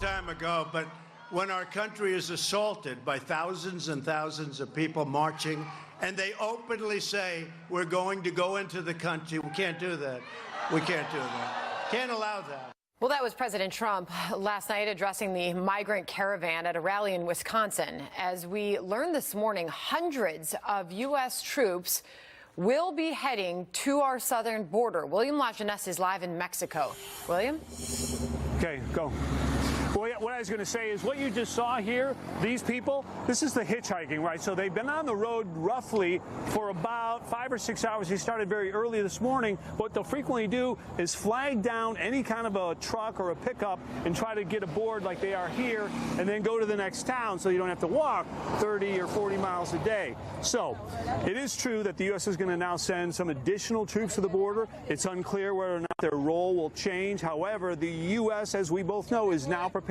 Time ago, but when our country is assaulted by thousands and thousands of people marching, and they openly say, we're going to go into the country, we can't do that. We can't do that. Can't allow that. Well, that was President Trump last night addressing the migrant caravan at a rally in Wisconsin. As we learned this morning, hundreds of U.S. troops will be heading to our southern border. William Lajeunesse is live in Mexico. William? Okay, go. Well, what I was going to say is what you just saw here, these people, this is the hitchhiking, right? So they've been on the road roughly for about 5 or 6 hours. They started very early this morning. What they'll frequently do is flag down any kind of a truck or a pickup and try to get aboard like they are here and then go to the next town so you don't have to walk 30 or 40 miles a day. So it is true that the U.S. is going to now send some additional troops to the border. It's unclear whether or not their role will change. However, the U.S., as we both know, is now preparing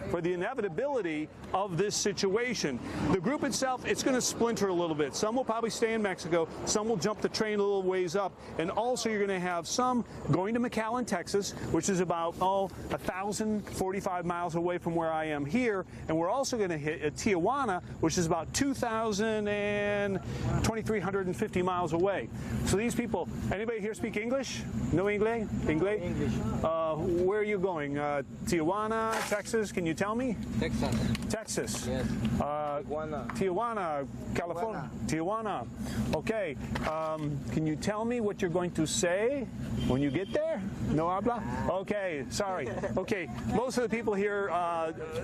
for the inevitability of this situation. The group itself, it's going to splinter a little bit. Some will probably stay in Mexico. Some will jump the train a little ways up. And also you're going to have some going to McAllen, Texas, which is about, 1,045 miles away from where I am here. And we're also going to hit Tijuana, which is about 2,350 miles away. So these people, anybody here speak English? No English? English? Where are you going? Tijuana, Texas? Can you tell me? Texas. Texas. Yes. Tijuana, California. Tijuana. Okay. Can you tell me what you're going to say when you get there? No habla? Okay. Sorry. Okay. Most of the people here,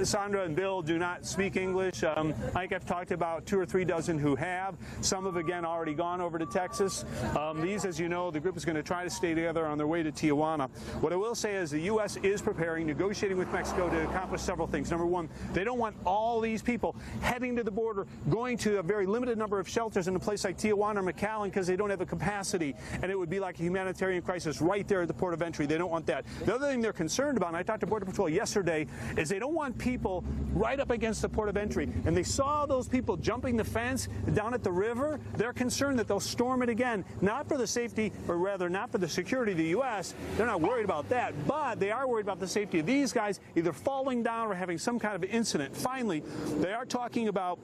Sandra and Bill, do not speak English. I think I've talked about 2 or 3 dozen who have. Some have, again, already gone over to Texas. These, as you know, the group is going to try to stay together on their way to Tijuana. What I will say is the U.S. is preparing, negotiating with Mexico to accomplish several things. Number one, they don't want all these people heading to the border, going to a very limited number of shelters in a place like Tijuana or McAllen because they don't have the capacity, and it would be like a humanitarian crisis right there at the port of entry. They don't want that. The other thing they're concerned about, and I talked to Border Patrol yesterday, is they don't want people right up against the port of entry. And they saw those people jumping the fence down at the river. They're concerned that they'll storm it again, not for the safety, or rather not for the security of the U.S. They're not worried about that, but they are worried about the safety of these guys either falling down or having some kind of incident. Finally, they are talking about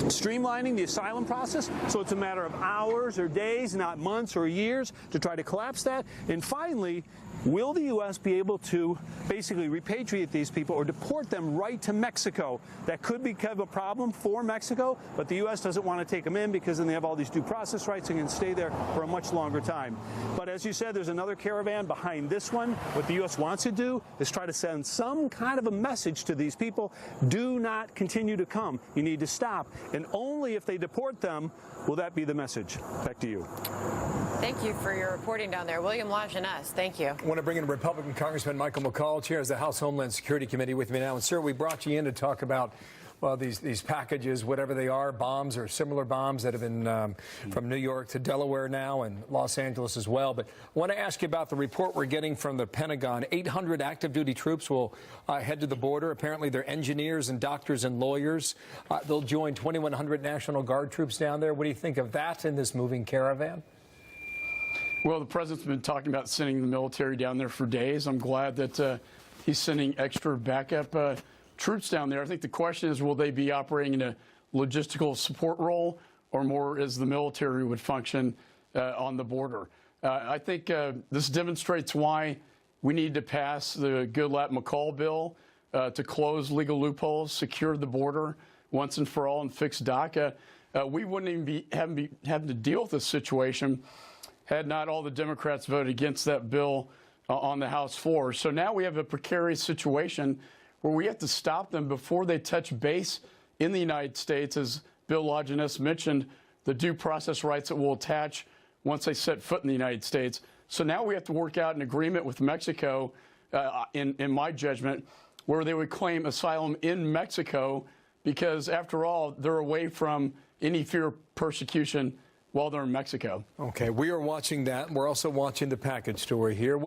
streamlining the asylum process, so it's a matter of hours or days, not months or years, to try to collapse that. And finally, will the U.S. be able to basically repatriate these people or deport them right to Mexico? That could become a problem for Mexico, but the U.S. doesn't want to take them in because then they have all these due process rights and can stay there for a much longer time. But as you said, there's another caravan behind this one. What the U.S. wants to do is try to send some kind of a message to these people. Do not continue to come. You need to stop. And only if they deport them will that be the message. Back to you. Thank you for your reporting down there. William Lajeunesse, thank you. I want to bring in Republican Congressman Michael McCaul, chairs the House Homeland Security Committee with me now. And, sir, we brought you in to talk about, well, these packages, whatever they are, bombs or similar bombs that have been from New York to Delaware now and Los Angeles as well. But I want to ask you about the report we're getting from the Pentagon. 800 active duty troops will head to the border. Apparently they're engineers and doctors and lawyers. They'll join 2,100 National Guard troops down there. What do you think of that in this moving caravan? Well, the president's been talking about sending the military down there for days. I'm glad that he's sending extra backup troops down there. I think the question is, will they be operating in a logistical support role or more as the military would function on the border? I think this demonstrates why we need to pass the Goodlatte-McCall bill to close legal loopholes, secure the border once and for all, and fix DACA. We wouldn't even be having to deal with this situation had not all the Democrats voted against that bill on the House floor. So now we have a precarious situation where we have to stop them before they touch base in the United States, as Bill Lajeunesse mentioned, the due process rights that will attach once they set foot in the United States. So now we have to work out an agreement with Mexico, in my judgment, where they would claim asylum in Mexico because, after all, they're away from any fear of persecution while they're in Mexico. Okay, we are watching that. We're also watching the package story here.